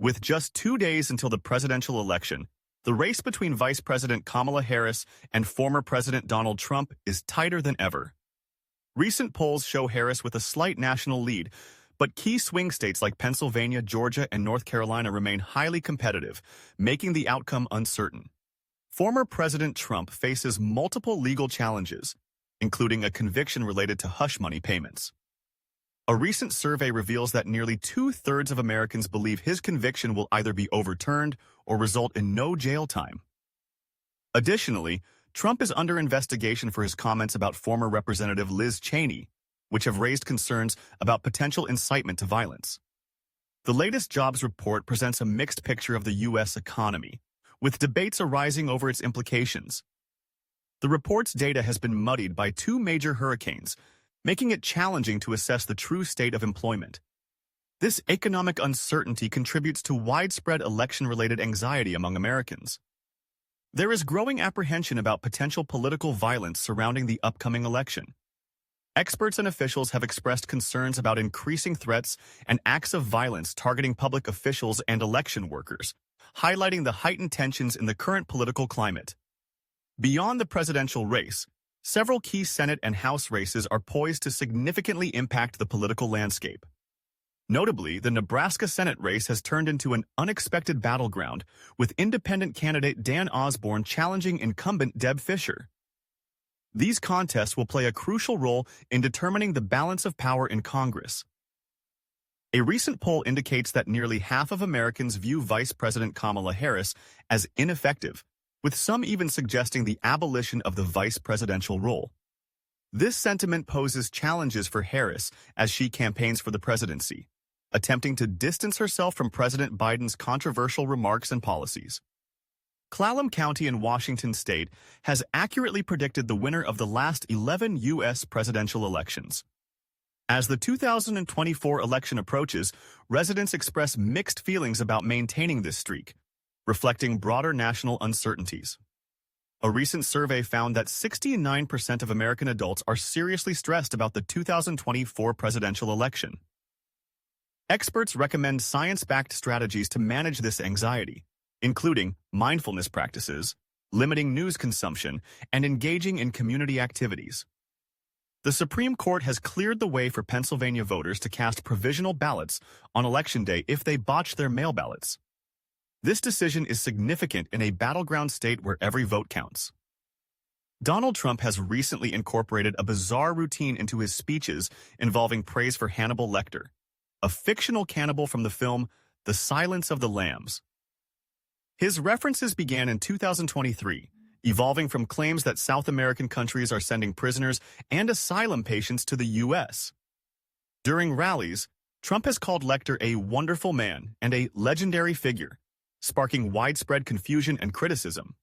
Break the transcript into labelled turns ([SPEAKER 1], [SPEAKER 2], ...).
[SPEAKER 1] With just 2 days until the presidential election, the race between Vice President Kamala Harris and former President Donald Trump is tighter than ever. Recent polls show Harris with a slight national lead, but key swing states like Pennsylvania, Georgia, and North Carolina remain highly competitive, making the outcome uncertain. Former President Trump faces multiple legal challenges, including a conviction related to hush money payments. A recent survey reveals that nearly 2/3 of Americans believe his conviction will either be overturned or result in no jail time. Additionally, Trump is under investigation for his comments about former Representative Liz Cheney, which have raised concerns about potential incitement to violence. The latest jobs report presents a mixed picture of the U.S. economy, with debates arising over its implications. The report's data has been muddied by 2 major hurricanes, making it challenging to assess the true state of employment. This economic uncertainty contributes to widespread election-related anxiety among Americans. There is growing apprehension about potential political violence surrounding the upcoming election. Experts and officials have expressed concerns about increasing threats and acts of violence targeting public officials and election workers, highlighting the heightened tensions in the current political climate. Beyond the presidential race, several key Senate and House races are poised to significantly impact the political landscape. Notably, the Nebraska Senate race has turned into an unexpected battleground, with independent candidate Dan Osborne challenging incumbent Deb Fischer. These contests will play a crucial role in determining the balance of power in Congress. A recent poll indicates that nearly half of Americans view Vice President Kamala Harris as ineffective, with some even suggesting the abolition of the vice presidential role. This sentiment poses challenges for Harris as she campaigns for the presidency, attempting to distance herself from President Biden's controversial remarks and policies. Clallam County in Washington state has accurately predicted the winner of the last 11 U.S. presidential elections. As the 2024 election approaches, residents express mixed feelings about maintaining this streak, reflecting broader national uncertainties. A recent survey found that 69% of American adults are seriously stressed about the 2024 presidential election. Experts recommend science-backed strategies to manage this anxiety, including mindfulness practices, limiting news consumption, and engaging in community activities. The Supreme Court has cleared the way for Pennsylvania voters to cast provisional ballots on Election Day if they botch their mail ballots. This decision is significant in a battleground state where every vote counts. Donald Trump has recently incorporated a bizarre routine into his speeches involving praise for Hannibal Lecter, a fictional cannibal from the film The Silence of the Lambs. His references began in 2023, evolving from claims that South American countries are sending prisoners and asylum patients to the U.S. During rallies, Trump has called Lecter a wonderful man and a legendary figure, sparking widespread confusion and criticism.